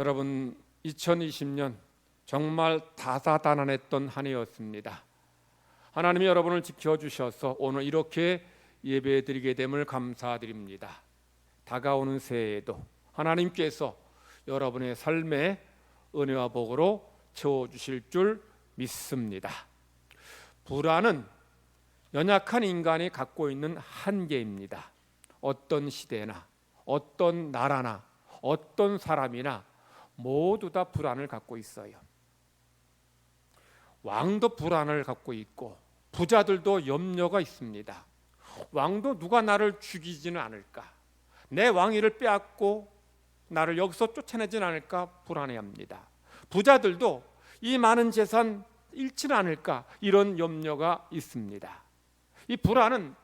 여러분, 2020년 정말 다사다난했던 한 해였습니다. 하나님이 여러분을 지켜주셔서 오늘 이렇게 예배드리게 됨을 감사드립니다. 다가오는 새해에도 하나님께서 여러분의 삶에 은혜와 복으로 채워주실 줄 믿습니다. 불안은 연약한 인간이 갖고 있는 한계입니다. 어떤 시대나 어떤 나라나 어떤 사람이나 모두 다 불안을 갖고 있어요. 왕도 불안을 갖고 있고 부자들도 염려가 있습니다. 왕도 누가 나를 죽이지는 않을까, 내 왕위를 빼앗고 나를 여기서 쫓아내지는 않을까 불안해합니다. 부자들도 이 많은 재산 잃지는 않을까 이런 염려가 있습니다. 이 불안은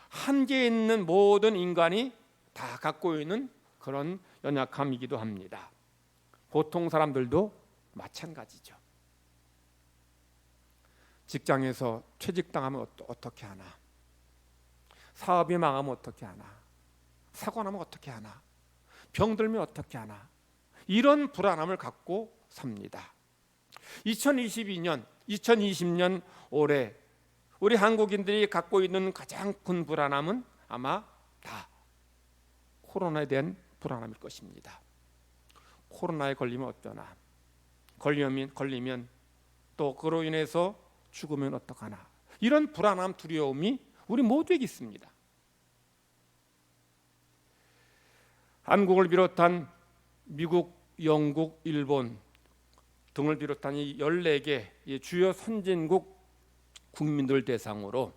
한계에 있는 모든 인간이 다 갖고 있는 그런 연약함이기도 합니다. 보통 사람들도 마찬가지죠. 직장에서 퇴직당하면 어떻게 하나, 사업이 망하면 어떻게 하나, 사고 나면 어떻게 하나, 병들면 어떻게 하나, 이런 불안함을 갖고 삽니다. 2020년 올해 우리 한국인들이 갖고 있는 가장 큰 불안함은 아마 다 코로나에 대한 불안함일 것입니다. 코로나에 걸리면 어쩌나, 걸리면 또 그로 인해서 죽으면 어떡하나, 이런 불안함, 두려움이 우리 모두에게 있습니다. 한국을 비롯한 미국, 영국, 일본 등을 비롯한 이 14개 주요 선진국 국민들 대상으로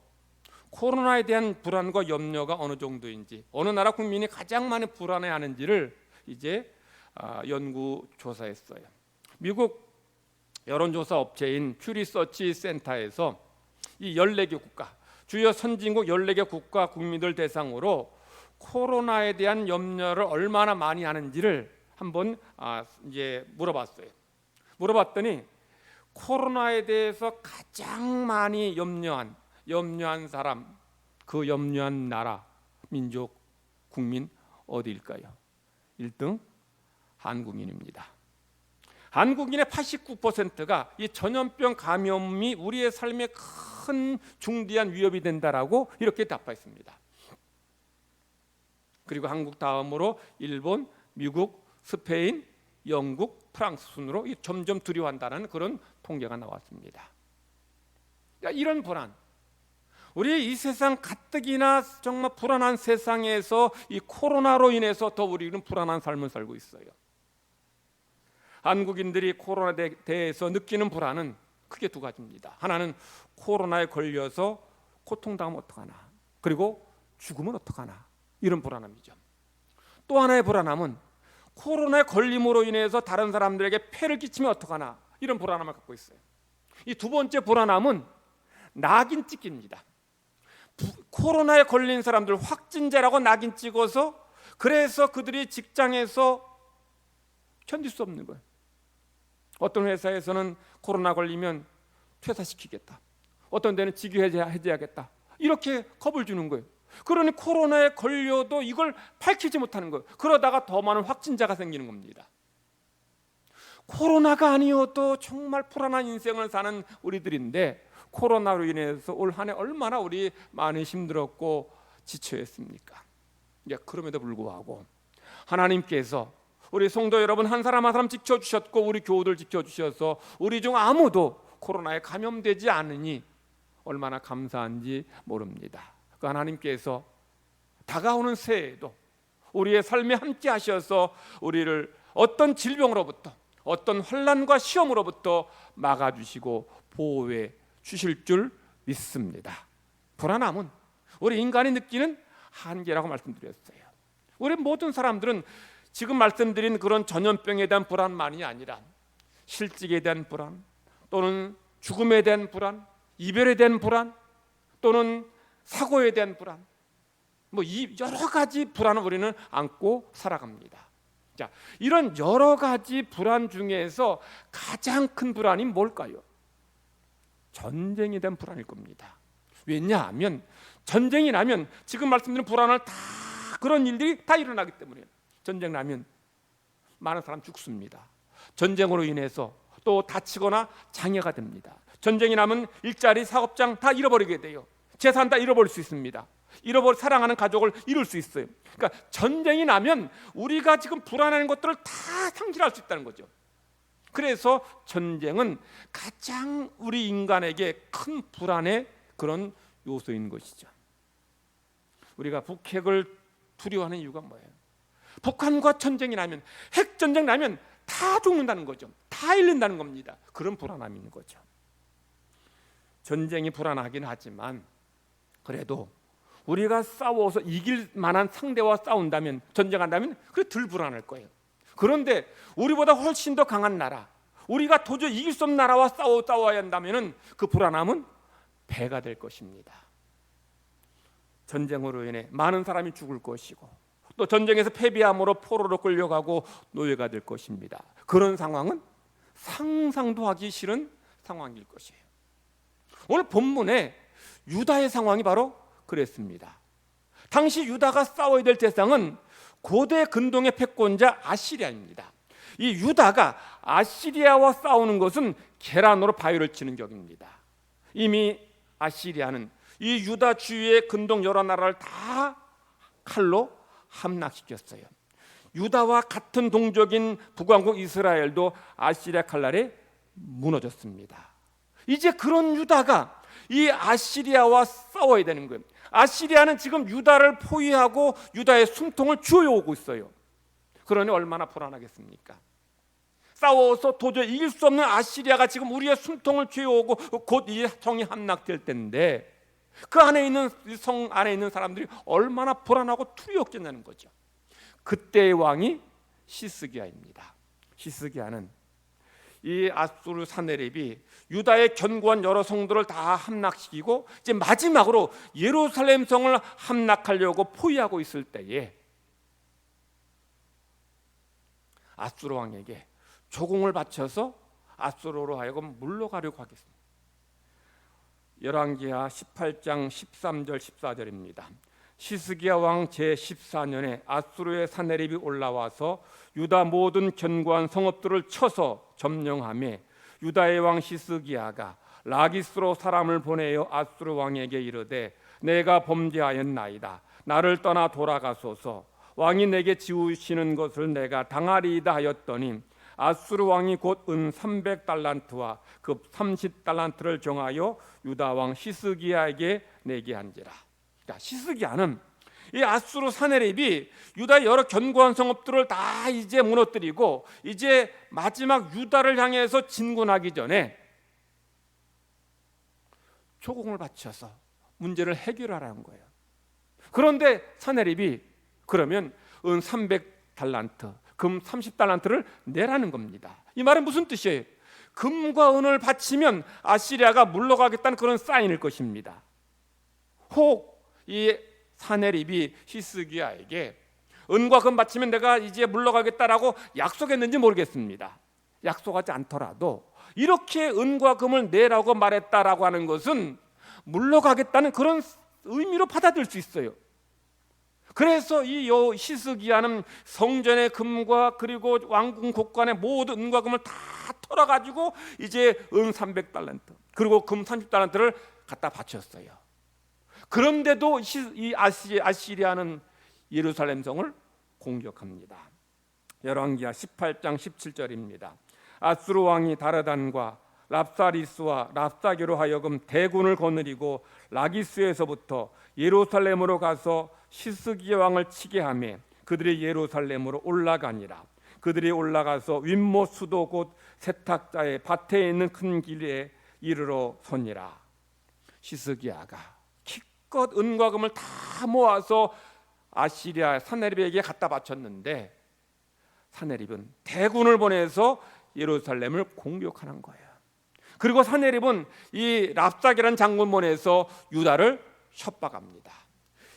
코로나에 대한 불안과 염려가 어느 정도인지, 어느 나라 국민이 가장 많이 불안해하는지를 이제 연구조사했어요. 미국 여론조사 업체인 퓨리서치 센터에서 이 14개 국가, 주요 선진국 14개 국가 국민들 대상으로 코로나에 대한 염려를 얼마나 많이 하는지를 한번 이제 물어봤더니 코로나에 대해서 가장 많이 염려한 사람, 그 염려한 나라, 민족, 국민 어디일까요? 1등 한국인입니다. 한국인의 89%가 이 전염병 감염이 우리의 삶에 큰 중대한 위협이 된다라고 이렇게 답했습니다. 그리고 한국 다음으로 일본, 미국, 스페인, 영국, 프랑스 순으로 점점 두려워한다는 그런 통계가 나왔습니다. 이런 불안, 우리 이 세상 가뜩이나 정말 불안한 세상에서 이 코로나로 인해서 더 우리는 불안한 삶을 살고 있어요. 한국인들이 코로나에 대해서 느끼는 불안은 크게 두 가지입니다. 하나는 코로나에 걸려서 고통당하면 어떡하나, 그리고 죽으면 어떡하나, 이런 불안함이죠. 또 하나의 불안함은 코로나에 걸림으로 인해서 다른 사람들에게 폐를 끼치면 어떡하나, 이런 불안함을 갖고 있어요. 이 두 번째 불안함은 낙인 찍기입니다. 코로나에 걸린 사람들 확진자라고 낙인 찍어서, 그래서 그들이 직장에서 견딜 수 없는 거예요. 어떤 회사에서는 코로나 걸리면 퇴사시키겠다, 어떤 데는 직위 해제하겠다, 이렇게 겁을 주는 거예요. 그러니 코로나에 걸려도 이걸 밝히지 못하는 거예요. 그러다가 더 많은 확진자가 생기는 겁니다. 코로나가 아니어도 정말 불안한 인생을 사는 우리들인데, 코로나로 인해서 올 한 해 얼마나 우리 많이 힘들었고 지쳐했습니까? 그럼에도 불구하고 하나님께서 우리 성도 여러분 한 사람 한 사람 지켜주셨고, 우리 교우들 지켜주셔서 우리 중 아무도 코로나에 감염되지 않으니 얼마나 감사한지 모릅니다. 그 하나님께서 다가오는 새해에도 우리의 삶에 함께 하셔서 우리를 어떤 질병으로부터, 어떤 환난과 시험으로부터 막아주시고 보호해 주실 줄 믿습니다. 불안함은 우리 인간이 느끼는 한계라고 말씀드렸어요. 우리 모든 사람들은 지금 말씀드린 그런 전염병에 대한 불안만이 아니라 실직에 대한 불안, 또는 죽음에 대한 불안, 이별에 대한 불안, 또는 사고에 대한 불안, 이 여러 가지 불안을 우리는 안고 살아갑니다. 자, 이런 여러 가지 불안 중에서 가장 큰 불안이 뭘까요? 전쟁에 대한 불안일 겁니다. 왜냐하면 전쟁이 나면 지금 말씀드린 불안을 다, 그런 일들이 다 일어나기 때문에, 전쟁 나면 많은 사람 죽습니다. 전쟁으로 인해서 또 다치거나 장애가 됩니다. 전쟁이 나면 일자리, 사업장 다 잃어버리게 돼요. 재산 다 잃어버릴 수 있습니다. 사랑하는 가족을 잃을 수 있어요. 그러니까 전쟁이 나면 우리가 지금 불안한 것들을 다 상실할 수 있다는 거죠. 그래서 전쟁은 가장 우리 인간에게 큰 불안의 그런 요소인 것이죠. 우리가 북핵을 두려워하는 이유가 뭐예요? 북한과 전쟁이 나면, 핵전쟁 나면 다 죽는다는 거죠. 다 잃는다는 겁니다. 그런 불안함이 있는 거죠. 전쟁이 불안하긴 하지만 그래도 우리가 싸워서 이길 만한 상대와 싸운다면, 전쟁한다면 그게 덜 불안할 거예요. 그런데 우리보다 훨씬 더 강한 나라, 우리가 도저히 이길 수 없는 나라와 싸워야 한다면 그 불안함은 배가 될 것입니다. 전쟁으로 인해 많은 사람이 죽을 것이고 또 전쟁에서 패배함으로 포로로 끌려가고 노예가 될 것입니다. 그런 상황은 상상도 하기 싫은 상황일 것이에요. 오늘 본문에 유다의 상황이 바로 그랬습니다. 당시 유다가 싸워야 될 대상은 고대 근동의 패권자 아시리아입니다. 이 유다가 아시리아와 싸우는 것은 계란으로 바위를 치는 격입니다. 이미 아시리아는 이 유다 주위의 근동 여러 나라를 다 칼로 함락시켰어요. 유다와 같은 동족인 북왕국 이스라엘도 아시리아 칼날에 무너졌습니다. 이제 그런 유다가 이 아시리아와 싸워야 되는 거예요. 아시리아는 지금 유다를 포위하고 유다의 숨통을 쥐어오고 있어요. 그러니 얼마나 불안하겠습니까? 싸워서 도저히 이길 수 없는 아시리아가 지금 우리의 숨통을 쥐어오고 곧 이 성이 함락될 때인데 그 안에 있는 성 안에 있는 사람들이 얼마나 불안하고 두려웠겠냐는 거죠. 그때의 왕이 시스기야입니다. 시스기야는 이 아수르 사네립이 유다의 견고한 여러 성들을 다 함락시키고 이제 마지막으로 예루살렘 성을 함락하려고 포위하고 있을 때에 아수르 왕에게 조공을 바쳐서 아수르로 하여금 물러가려고 하겠습니다. 열왕기하 18장 13절 14절입니다. 시스기야 왕 제14년에 아수르의 사네립이 올라와서 유다 모든 견고한 성읍들을 쳐서 점령하며 유다의 왕 시스기야가 라기스로 사람을 보내어 아수르 왕에게 이르되 내가 범죄하였나이다. 나를 떠나 돌아가소서. 왕이 내게 지우시는 것을 내가 당하리이다 하였더니 아수르 왕이 곧 은 300달란트와 급 30달란트를 정하여 유다 왕 시스기야에게 내게 한지라. 시스기야는 이 아수르 사네립이 유다의 여러 견고한 성읍들을 다 이제 무너뜨리고 이제 마지막 유다를 향해서 진군하기 전에 조공을 바쳐서 문제를 해결하라는 거예요. 그런데 사네립이 그러면 은 300달란트, 금 30달란트를 내라는 겁니다. 이 말은 무슨 뜻이에요? 금과 은을 바치면 아시리아가 물러가겠다는 그런 사인일 것입니다. 혹 이 사네립이 시스기야에게 은과 금 바치면 내가 이제 물러가겠다라고 약속했는지 모르겠습니다. 약속하지 않더라도 이렇게 은과 금을 내라고 말했다라고 하는 것은 물러가겠다는 그런 의미로 받아들일 수 있어요. 그래서 이 시스기야는 성전의 금과 그리고 왕궁 곳간의 모든 은과 금을 다 털어가지고 이제 은 300달란트 그리고 금 30달란트를 갖다 바쳤어요. 그런데도 이 아시리아는 예루살렘 성을 공격합니다. 열왕기하 18장 17절입니다. 아수르 왕이 다르단과 랍사리스와 랍사게로 하여금 대군을 거느리고 라기스에서부터 예루살렘으로 가서 시스기야 왕을 치게 하며 그들이 예루살렘으로 올라가니라. 그들이 올라가서 윗모 수도 곧 세탁자의 밭에 있는 큰 길에 이르러 서니라. 시스기야가 기껏 은과 금을 다 모아서 아시리아 사네립에게 갖다 바쳤는데 사네립은 대군을 보내서 예루살렘을 공격하는 거예요. 그리고 사네립은 이 랍사게라는 장군 보내서 유다를 협박합니다.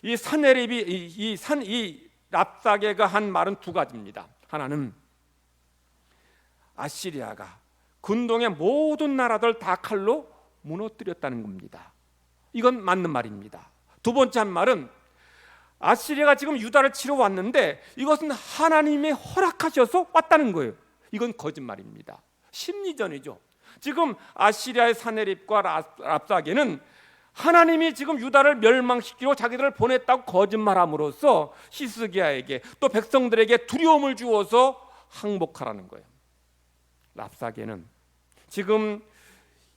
이 사네립이 이 랍사게가 한 말은 두 가지입니다. 하나는 아시리아가 근동의 모든 나라들 다 칼로 무너뜨렸다는 겁니다. 이건 맞는 말입니다. 두 번째 한 말은 아시리아가 지금 유다를 치러 왔는데 이것은 하나님이 허락하셔서 왔다는 거예요. 이건 거짓말입니다. 심리전이죠. 지금 아시리아의 사네립과 랍사게는 하나님이 지금 유다를 멸망시키고 자기들을 보냈다고 거짓말함으로써 히스기야에게 또 백성들에게 두려움을 주어서 항복하라는 거예요. 랍사게는 지금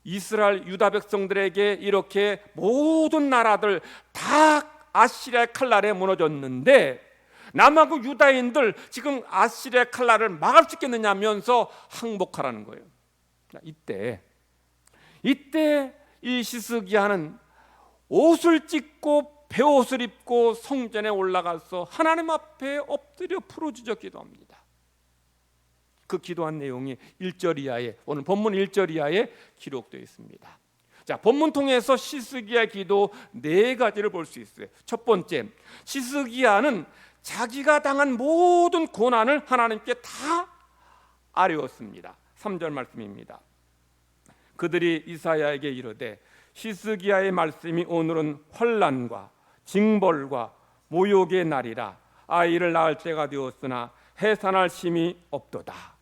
이스라엘 유다 백성들에게 이렇게 모든 나라들 다 아시리아의 칼날에 무너졌는데 남아국 유다인들 지금 아시리아의 칼날을 막을 수 있겠느냐면서 항복하라는 거예요. 이때 이 히스기야는 옷을 찢고 베옷을 입고 성전에 올라가서 하나님 앞에 엎드려 부르짖어 기도합니다. 그 기도한 내용이 1절 이하에, 오늘 본문 1절 이하에 기록되어 있습니다. 자, 본문 통해서 히스기야 기도 4가지를 볼 수 있어요. 첫 번째, 히스기야는 자기가 당한 모든 고난을 하나님께 다 아뢰었습니다. 3절 말씀입니다. 그들이 이사야에게 이르되 히스기야의 말씀이 오늘은 환난과 징벌과 모욕의 날이라. 아이를 낳을 때가 되었으나 해산할 힘이 없도다.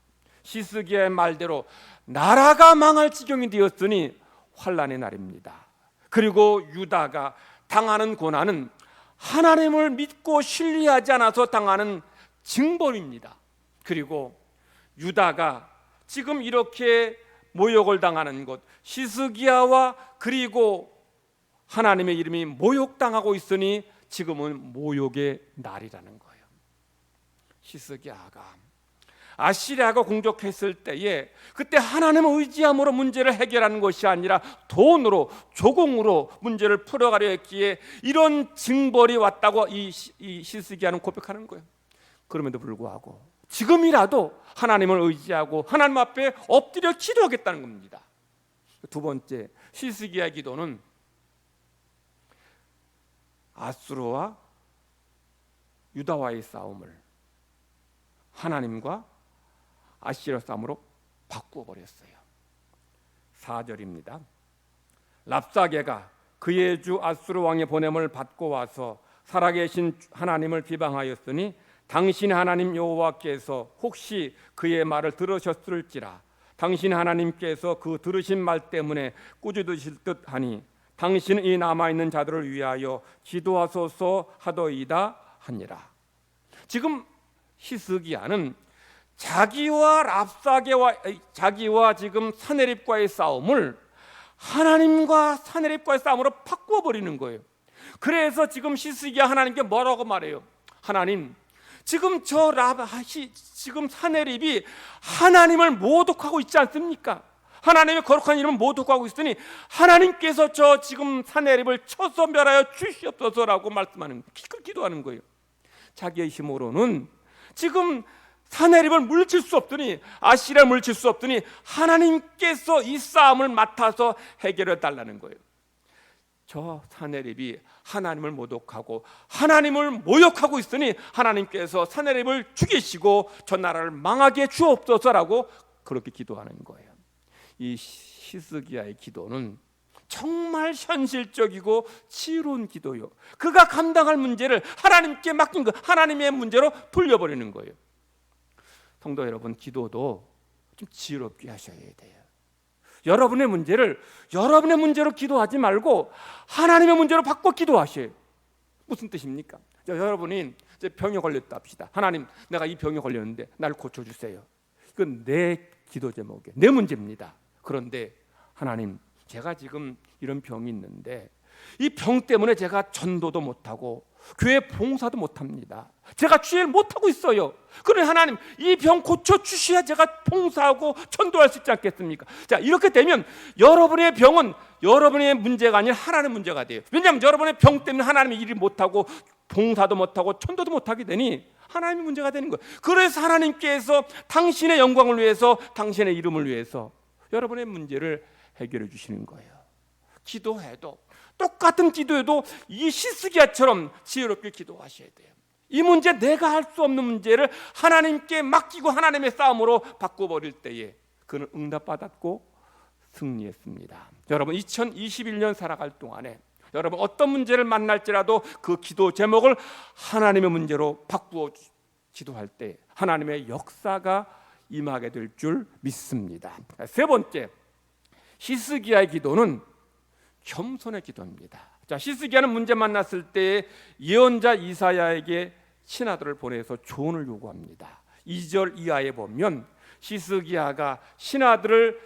히스기야의 말대로 나라가 망할 지경이 되었으니 환난의 날입니다. 그리고 유다가 당하는 고난은 하나님을 믿고 신뢰하지 않아서 당하는 징벌입니다. 그리고 유다가 지금 이렇게 모욕을 당하는 것, 히스기야와 그리고 하나님의 이름이 모욕당하고 있으니 지금은 모욕의 날이라는 거예요. 히스기야가 아시리아가 공격했을 때에 그때 하나님을 의지함으로 문제를 해결하는 것이 아니라 돈으로, 조공으로 문제를 풀어가려 했기에 이런 징벌이 왔다고 이 히스기야는 고백하는 거예요. 그럼에도 불구하고 지금이라도 하나님을 의지하고 하나님 앞에 엎드려 기도하겠다는 겁니다. 두 번째, 히스기야 기도는 아수르와 유다와의 싸움을 하나님과 아시리아 싸움으로 바꾸어버렸어요. 4절입니다. 랍사게가 그의 주 아수르 왕의 보냄을 받고 와서 살아계신 하나님을 비방하였으니 당신 하나님 여호와께서 혹시 그의 말을 들으셨을지라. 당신 하나님께서 그 들으신 말 때문에 꾸짖으실 듯하니 당신은 이 남아있는 자들을 위하여 기도하소서 하더이다 하니라. 지금 히스기야는 자기와 랍사게와 자기와 지금 사네립과의 싸움을 하나님과 사네립과의 싸움으로 바꾸어 버리는 거예요. 그래서 지금 히스기야 하나님께 뭐라고 말해요? 하나님, 지금 지금 사네립이 하나님을 모독하고 있지 않습니까? 하나님의 거룩한 이름을 모독하고 있으니 하나님께서 저 지금 사네립을 쳐서 멸하여 주시옵소서라고 말씀하는, 기도하는 거예요. 자기의 힘으로는 지금 사네립을 물칠 수 없더니, 아시리아를 물칠 수 없더니 하나님께서 이 싸움을 맡아서 해결해 달라는 거예요. 저 사네립이 하나님을 모독하고 하나님을 모욕하고 있으니 하나님께서 사네립을 죽이시고 저 나라를 망하게 주옵소서라고 그렇게 기도하는 거예요. 이 히스기야의 기도는 정말 현실적이고 지혜로운 기도요. 그가 감당할 문제를 하나님께 맡긴 것, 하나님의 문제로 돌려버리는 거예요. 성도 여러분, 기도도 좀 지혜롭게 하셔야 돼요. 여러분의 문제를 여러분의 문제로 기도하지 말고 하나님의 문제로 바꿔 기도하셔요. 무슨 뜻입니까? 여러분이 이제 병에 걸렸다 합시다. 하나님, 내가 이 병에 걸렸는데 나를 고쳐주세요. 이건 내 기도 제목이에요. 내 문제입니다. 그런데 하나님, 제가 지금 이런 병이 있는데 이 병 때문에 제가 전도도 못하고 교회 봉사도 못합니다. 제가 주일 못하고 있어요. 그러니 하나님, 이 병 고쳐주셔야 제가 봉사하고 전도할 수 있지 않겠습니까? 자, 이렇게 되면 여러분의 병은 여러분의 문제가 아니라 하나님의 문제가 돼요. 왜냐하면 여러분의 병 때문에 하나님의 일을 못하고 봉사도 못하고 전도도 못하게 되니 하나님의 문제가 되는 거예요. 그래서 하나님께서 당신의 영광을 위해서, 당신의 이름을 위해서 여러분의 문제를 해결해 주시는 거예요. 기도해도, 똑같은 기도에도 이 히스기야처럼 지혜롭게 기도하셔야 돼요. 이 문제, 내가 할 수 없는 문제를 하나님께 맡기고 하나님의 싸움으로 바꿔버릴 때에 그는 응답받았고 승리했습니다. 여러분, 2021년 살아갈 동안에 여러분 어떤 문제를 만날지라도 그 기도 제목을 하나님의 문제로 바꾸어 기도할 때 하나님의 역사가 임하게 될 줄 믿습니다. 세 번째, 히스기야의 기도는 겸손의 기도입니다. 자, 히스기야는 문제 만났을 때 예언자 이사야에게 신하들을 보내서 조언을 요구합니다. 2절 이하에 보면 히스기야가 신하들을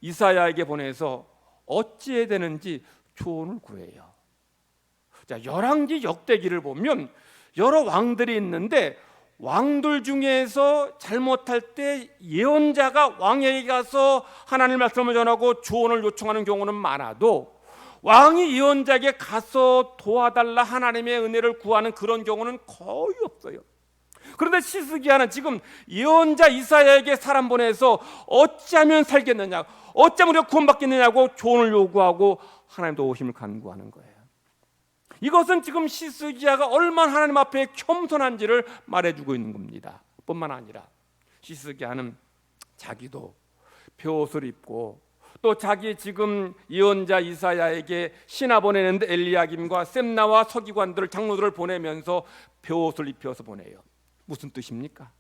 이사야에게 보내서 어찌해야 되는지 조언을 구해요. 자, 열왕기 역대기를 보면 여러 왕들이 있는데 왕들 중에서 잘못할 때 예언자가 왕에게 가서 하나님의 말씀을 전하고 조언을 요청하는 경우는 많아도 왕이 예언자에게 가서 도와달라 하나님의 은혜를 구하는 그런 경우는 거의 없어요. 그런데 히스기야는 지금 예언자 이사야에게 사람 보내서 어찌하면 살겠느냐, 어찌하면 우리가 구원받겠느냐고 조언을 요구하고 하나님 도우심을 간구하는 거예요. 이것은 지금 히스기야가 얼마나 하나님 앞에 겸손한지를 말해주고 있는 겁니다. 뿐만 아니라 히스기야는 자기도 벼옷을 입고 또 자기 지금 예언자 이사야에게 신하 보내는데 엘리야김과 셈나와 서기관들을 장로들을 보내면서 벼옷을 입혀서 보내요. 무슨 뜻입니까?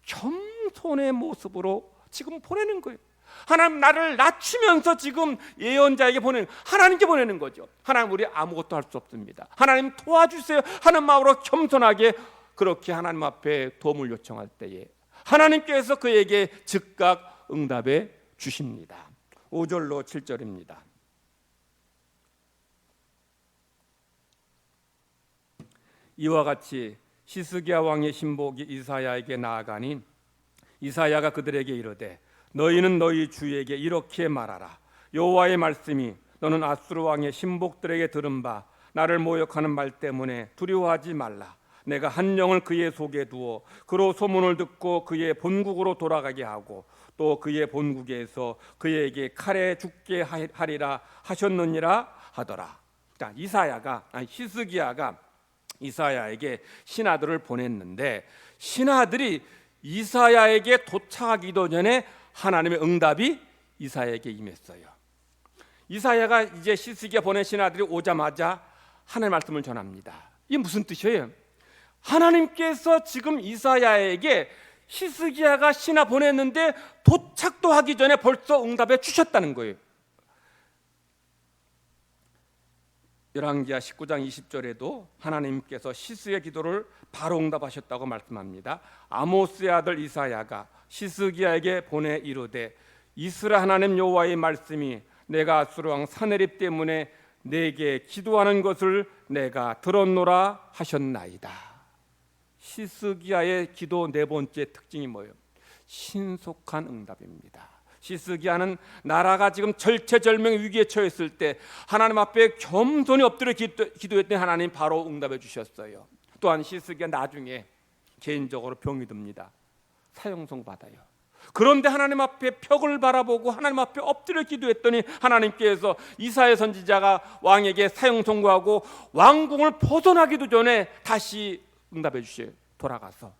겸손의 모습으로 지금 보내는 거예요. 하나님 나를 낮추면서 지금 예언자에게 보내는, 하나님께 보내는 거죠. 하나님 우리 아무것도 할 수 없습니다. 하나님 도와주세요 하는 마음으로 겸손하게 그렇게 하나님 앞에 도움을 요청할 때에 하나님께서 그에게 즉각 응답해 주십니다. 5절로 7절입니다. 이와 같이 히스기야 왕의 신복이 이사야에게 나아가니 이사야가 그들에게 이르되 너희는 너희 주에게 이렇게 말하라. 여호와의 말씀이 너는 아수르 왕의 신복들에게 들은 바 나를 모욕하는 말 때문에 두려워하지 말라. 내가 한 영을 그의 속에 두어 그로 소문을 듣고 그의 본국으로 돌아가게 하고 또 그의 본국에서 그에게 칼에 죽게 하리라 하셨느니라 하더라. 자, 히스기야가 이사야에게 신하들을 보냈는데 신하들이 이사야에게 도착하기도 전에 하나님의 응답이 이사야에게 임했어요. 이사야가 이제 히스기야 보낸 신하들이 오자마자 하나님의 말씀을 전합니다. 이게 무슨 뜻이에요? 하나님께서 지금 이사야에게 히스기야가 신하 보냈는데 도착도 하기 전에 벌써 응답해 주셨다는 거예요. 열왕기하 19장 20절에도 하나님께서 히스기야의 기도를 바로 응답하셨다고 말씀합니다. 아모스의 아들 이사야가 히스기야에게 보내 이르되 이스라엘 하나님 여호와의 말씀이 내가 아수르 왕 사네립 때문에 내게 기도하는 것을 내가 들었노라 하셨나이다. 히스기야의 기도 네 번째 특징이 뭐예요? 신속한 응답입니다. 히스기야는 나라가 지금 절체절명 위기에 처했을 때 하나님 앞에 겸손히 엎드려 기도했더니 하나님 바로 응답해 주셨어요. 또한 히스기야 나중에 개인적으로 병이 듭니다. 사형송 받아요. 그런데 하나님 앞에 벽을 바라보고 하나님 앞에 엎드려 기도했더니 하나님께서 이사야 선지자가 왕에게 사형 선고하고 왕궁을 벗어나기도 전에 다시 응답해 주셔요. 돌아가서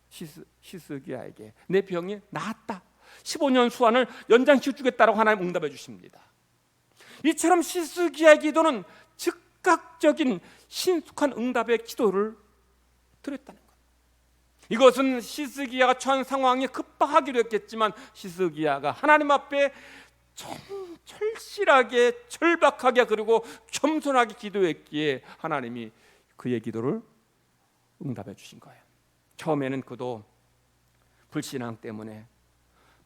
히스기야에게 내 병이 나았다, 15년 수환을 연장시켜 주겠다라고 하나님 응답해 주십니다. 이처럼 히스기야의 기도는 즉각적인 신속한 응답의 기도를 드렸다는 거예요. 이것은 히스기야가 처한 상황이 급박하기도 했겠지만 히스기야가 하나님 앞에 절실하게 절박하게 그리고 겸손하게 기도했기에 하나님이 그의 기도를 응답해 주신 거예요. 처음에는 그도 불신앙 때문에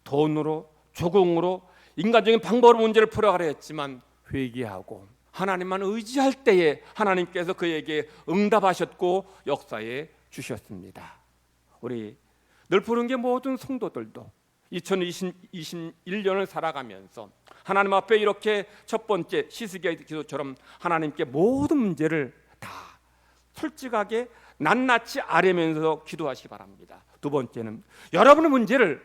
돈으로 조공으로 인간적인 방법으로 문제를 풀어가려 했지만 회개하고 하나님만 의지할 때에 하나님께서 그에게 응답하셨고 역사해 주셨습니다. 우리 늘 부른 게 모든 성도들도 2021년을 살아가면서 하나님 앞에 이렇게 첫 번째 히스기야의 기도처럼 하나님께 모든 문제를 다 솔직하게 낱낱이 아뢰면서 기도하시기 바랍니다. 두 번째는 여러분의 문제를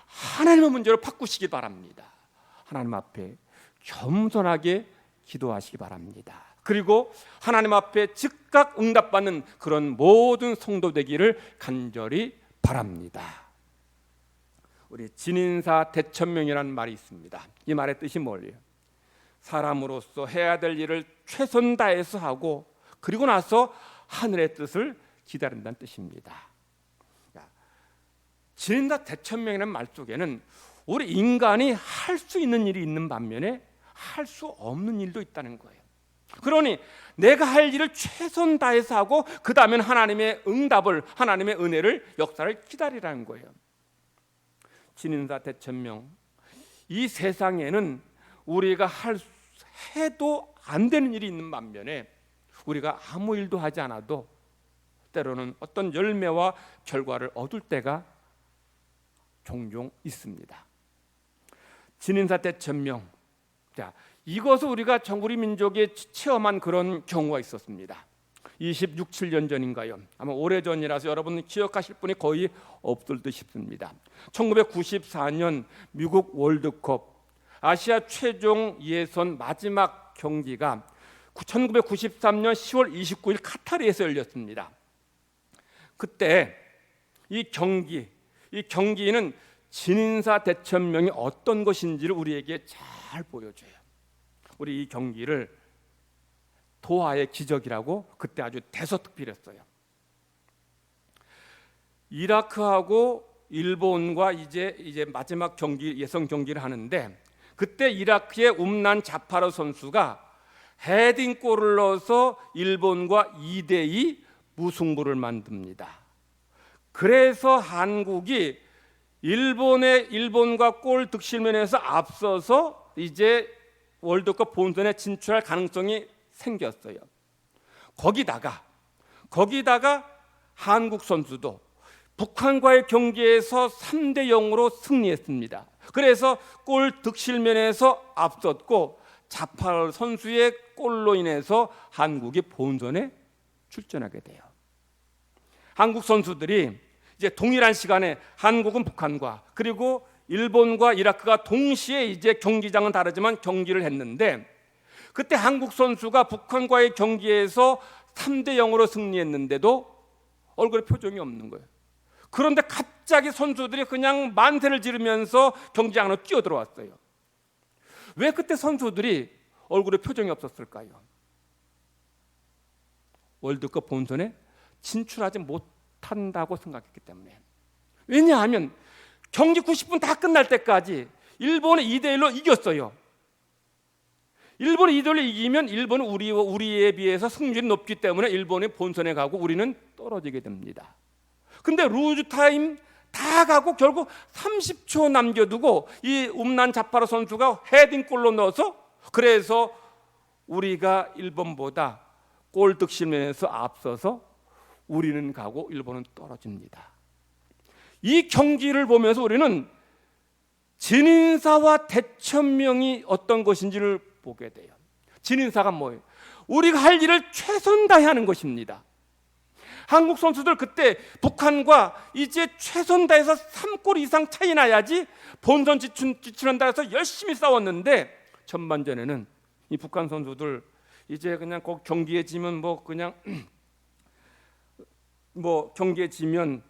하나님의 문제로 바꾸시기 바랍니다. 하나님 앞에 겸손하게 기도하시기 바랍니다. 그리고 하나님 앞에 즉각 응답받는 그런 모든 성도 되기를 간절히 바랍니다. 우리 진인사 대천명이라는 말이 있습니다. 이 말의 뜻이 뭐예요? 사람으로서 해야 될 일을 최선 다해서 하고 그리고 나서 하늘의 뜻을 기다린다는 뜻입니다. 진인사 대천명이라는 말 속에는 우리 인간이 할 수 있는 일이 있는 반면에 할 수 없는 일도 있다는 거예요. 그러니 내가 할 일을 최선 다해서 하고 그 다음엔 하나님의 응답을, 하나님의 은혜를, 역사를 기다리라는 거예요. 진인사 대천명, 이 세상에는 우리가 해도 안 되는 일이 있는 반면에 우리가 아무 일도 하지 않아도 때로는 어떤 열매와 결과를 얻을 때가 종종 있습니다. 진인사 대천명, 자, 이것을 우리가 우리 민족에 체험한 그런 경우가 있었습니다. 26, 7년 전인가요? 아마 오래전이라서 여러분 기억하실 분이 거의 없을 듯 싶습니다. 1994년 미국 월드컵 아시아 최종 예선 마지막 경기가 1993년 10월 29일 카타르에서 열렸습니다. 그때 이 경기는 진인사 대천명이 어떤 것인지를 우리에게 잘 보여줘요. 우리 이 경기를 도하의 기적이라고 그때 아주 대서특필했어요. 이라크하고 일본과 이제 마지막 경기, 예선 경기를 하는데 그때 이라크의 움난 자파르 선수가 헤딩골을 넣어서 일본과 2대2 무승부를 만듭니다. 그래서 한국이 일본과 골 득실면에서 앞서서 이제 월드컵 본선에 진출할 가능성이 생겼어요. 거기다가 한국 선수도 북한과의 경기에서 3대0으로 승리했습니다. 그래서 골 득실면에서 앞섰고 자파르 선수의 골로 인해서 한국이 본선에 출전하게 돼요. 한국 선수들이 이제 동일한 시간에 한국은 북한과 그리고 일본과 이라크가 동시에 이제 경기장은 다르지만 경기를 했는데 그때 한국 선수가 북한과의 경기에서 3대0으로 승리했는데도 얼굴에 표정이 없는 거예요. 그런데 갑자기 선수들이 그냥 만세를 지르면서 경기장으로 뛰어들어왔어요. 왜 그때 선수들이 얼굴에 표정이 없었을까요? 월드컵 본선에 진출하지 못한다고 생각했기 때문에. 왜냐하면 경기 90분 다 끝날 때까지 일본이 2대1로 이겼어요. 일본이 2대1로 이기면 일본은 우리에 비해서 승률이 높기 때문에 일본이 본선에 가고 우리는 떨어지게 됩니다. 근데 루즈 타임 다 가고 결국 30초 남겨두고 이 움난 자파르 선수가 헤딩골로 넣어서 그래서 우리가 일본보다 골 득실면에서 앞서서 우리는 가고 일본은 떨어집니다. 이 경기를 보면서 우리는 진인사와 대천명이 어떤 것인지를 보게 돼요. 진인사가 뭐예요? 우리가 할 일을 최선 다해 하는 것입니다. 한국 선수들 그때 북한과 이제 최선 다해서 3골 이상 차이 나야지 본선 진출한다 해서 열심히 싸웠는데 전반전에는 이 북한 선수들 이제 그냥 그 경기에 지면 경기에 지면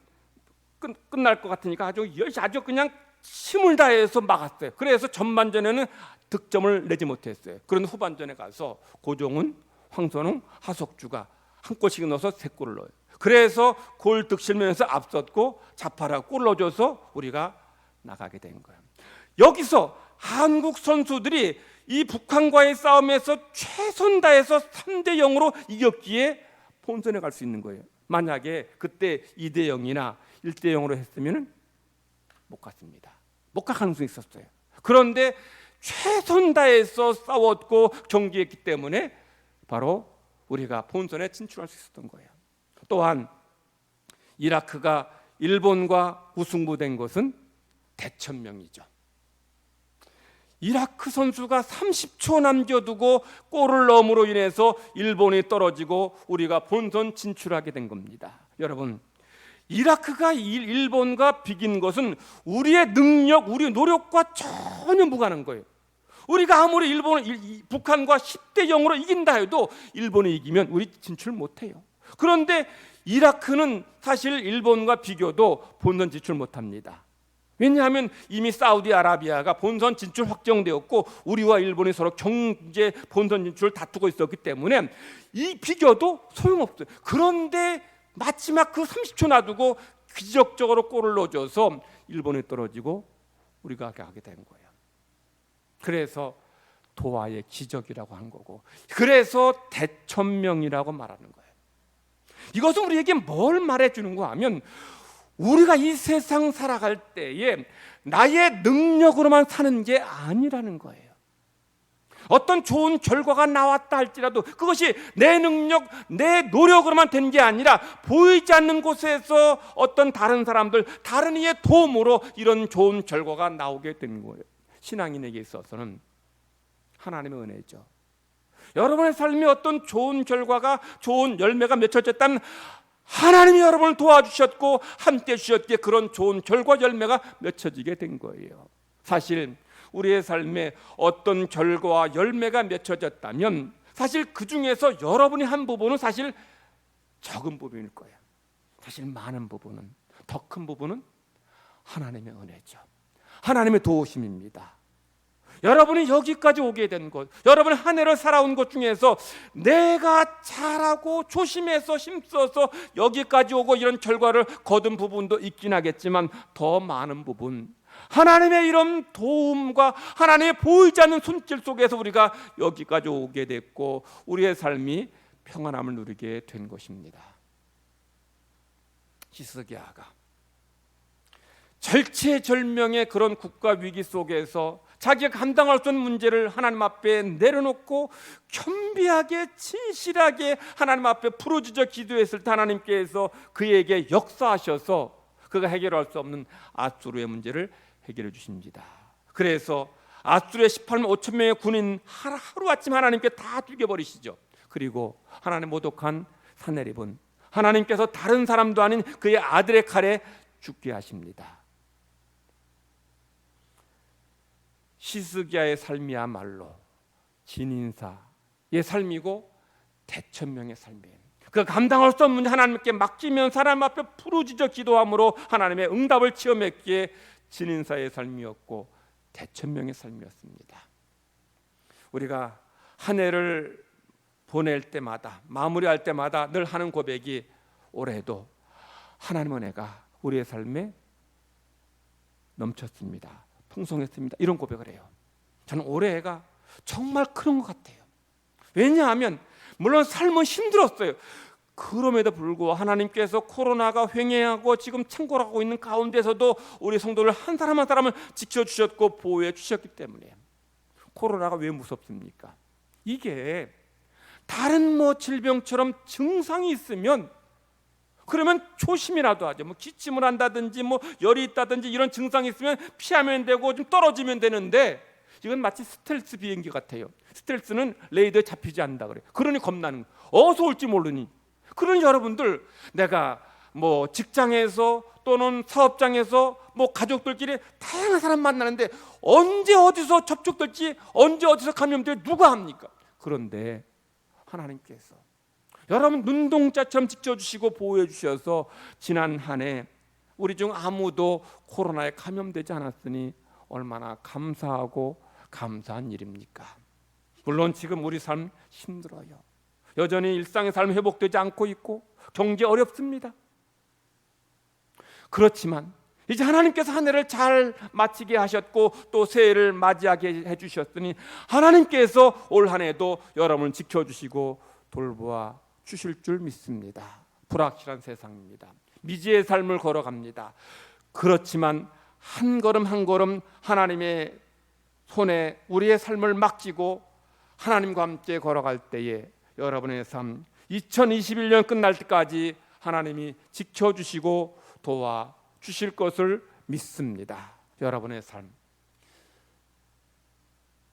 끝날 것 같으니까 아주 그냥 힘을 다해서 막았어요. 그래서 전반전에는 득점을 내지 못했어요. 그런데 후반전에 가서 고종훈, 황선홍, 하석주가 한 골씩 넣어서 3골을 넣어요. 그래서 골 득실면에서 앞섰고 자파르가 골을 넣어줘서 우리가 나가게 된 거예요. 여기서 한국 선수들이 이 북한과의 싸움에서 최선 다해서 3대0으로 이겼기에 본선에 갈 수 있는 거예요. 만약에 그때 2대0이나 1대0으로 했으면 못 갔습니다. 못 갈 가능성이 있었어요. 그런데 최선 다해서 싸웠고 경기했기 때문에 바로 우리가 본선에 진출할 수 있었던 거예요. 또한 이라크가 일본과 우승부된 것은 대천명이죠. 이라크 선수가 30초 남겨두고 골을 넣음으로 인해서 일본이 떨어지고 우리가 본선 진출하게 된 겁니다. 여러분, 이라크가 일본과 비긴 것은 우리의 능력, 우리의 노력과 전혀 무관한 거예요. 우리가 아무리 북한과 10대0으로 이긴다 해도 일본이 이기면 우리 진출 못해요. 그런데 이라크는 사실 일본과 비교도 본선 진출 못합니다. 왜냐하면 이미 사우디아라비아가 본선 진출 확정되었고 우리와 일본이 서로 경제 본선 진출을 다투고 있었기 때문에 이 비교도 소용없어요. 그런데 마지막 그 30초 놔두고 기적적으로 골을 넣어줘서 일본이 떨어지고 우리가 가게 된 거예요. 그래서 도하의 기적이라고 한 거고, 그래서 대천명이라고 말하는 거예요. 이것은 우리에게 뭘 말해주는가 하면, 우리가 이 세상 살아갈 때에 나의 능력으로만 사는 게 아니라는 거예요. 어떤 좋은 결과가 나왔다 할지라도 그것이 내 능력, 내 노력으로만 된 게 아니라 보이지 않는 곳에서 어떤 다른 사람들, 다른 이의 도움으로 이런 좋은 결과가 나오게 된 거예요. 신앙인에게 있어서는 하나님의 은혜죠. 여러분의 삶에 어떤 좋은 결과가, 좋은 열매가 맺혀졌다면 하나님이 여러분을 도와주셨고 함께 해주셨기에 그런 좋은 결과, 열매가 맺혀지게 된 거예요. 사실 우리의 삶에 어떤 결과와 열매가 맺혀졌다면 사실 그 중에서 여러분이 한 부분은 사실 적은 부분일 거예요. 사실 많은 부분은, 더 큰 부분은 하나님의 은혜죠. 하나님의 도우심입니다. 여러분이 여기까지 오게 된 것, 여러분이 한 해를 살아온 것 중에서 내가 잘하고 조심해서 힘써서 여기까지 오고 이런 결과를 거둔 부분도 있긴 하겠지만 더 많은 부분, 하나님의 이런 도움과 하나님의 보이지 않는 손길 속에서 우리가 여기까지 오게 됐고 우리의 삶이 평안함을 누리게 된 것입니다. 히스기야가 절체절명의 그런 국가 위기 속에서 자기가 감당할 수 없는 문제를 하나님 앞에 내려놓고 겸비하게 진실하게 하나님 앞에 부르짖어 기도했을 때 하나님께서 그에게 역사하셔서 그가 해결할 수 없는 아수르의 문제를 해결해 주십니다. 그래서 아수르의 18만 5천 명의 군인 하루아침 하나님께 다 죽여버리시죠. 그리고 하나님 모독한 사내립은 하나님께서 다른 사람도 아닌 그의 아들의 칼에 죽게 하십니다. 히스기야의 삶이야말로 진인사의 삶이고 대천명의 삶이에요. 그 감당할 수 없는 문제 하나님께 맡기면 사람 앞에 부르짖어 기도함으로 하나님의 응답을 체험했기에 진인사의 삶이었고 대천명의 삶이었습니다. 우리가 한 해를 보낼 때마다, 마무리할 때마다 늘 하는 고백이 올해도 하나님의 은혜가 우리의 삶에 넘쳤습니다. 풍성했습니다. 이런 고백을 해요. 저는 올해가 정말 그런 것 같아요. 왜냐하면 물론 삶은 힘들었어요. 그럼에도 불구하고 하나님께서 코로나가 횡행하고 지금 창궐하고 있는 가운데서도 우리 성도를 한 사람 한 사람을 지켜주셨고 보호해 주셨기 때문에. 코로나가 왜 무섭습니까? 이게 다른 질병처럼 증상이 있으면 그러면 조심이라도 하죠. 기침을 한다든지 열이 있다든지 이런 증상이 있으면 피하면 되고 좀 떨어지면 되는데 이건 마치 스텔스 비행기 같아요. 스텔스는 레이더에 잡히지 않는다 그래요. 그러니 겁나는 거예요. 어디서 올지 모르니. 그러니 여러분들 내가 직장에서 또는 사업장에서 가족들끼리 다양한 사람 만나는데 언제 어디서 접촉될지 언제 어디서 감염될지 누가 합니까? 그런데 하나님께서 여러분 눈동자처럼 지켜주시고 보호해 주셔서 지난 한 해 우리 중 아무도 코로나에 감염되지 않았으니 얼마나 감사하고 감사한 일입니까? 물론 지금 우리 삶 힘들어요. 여전히 일상의 삶 회복되지 않고 있고 경제 어렵습니다. 그렇지만 이제 하나님께서 한 해를 잘 마치게 하셨고 또 새해를 맞이하게 해주셨으니 하나님께서 올 한 해도 여러분을 지켜주시고 돌보아 주실 줄 믿습니다. 불확실한 세상입니다. 미지의 삶을 걸어갑니다. 그렇지만 한 걸음 한 걸음 하나님의 손에 우리의 삶을 맡기고 하나님과 함께 걸어갈 때에 여러분의 삶 2021년 끝날 때까지 하나님이 지켜주시고 도와주실 것을 믿습니다. 여러분의 삶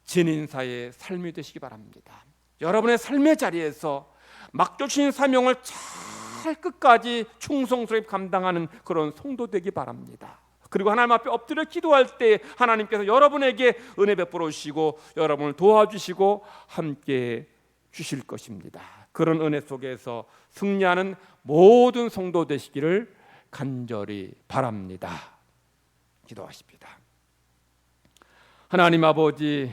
진인사의 삶이 되시기 바랍니다. 여러분의 삶의 자리에서 맡겨주신 사명을 잘 끝까지 충성스럽게 감당하는 그런 성도 되기 바랍니다. 그리고 하나님 앞에 엎드려 기도할 때 하나님께서 여러분에게 은혜 베풀어 주시고 여러분을 도와주시고 함께 주실 것입니다. 그런 은혜 속에서 승리하는 모든 성도 되시기를 간절히 바랍니다. 기도하십니다. 하나님 아버지,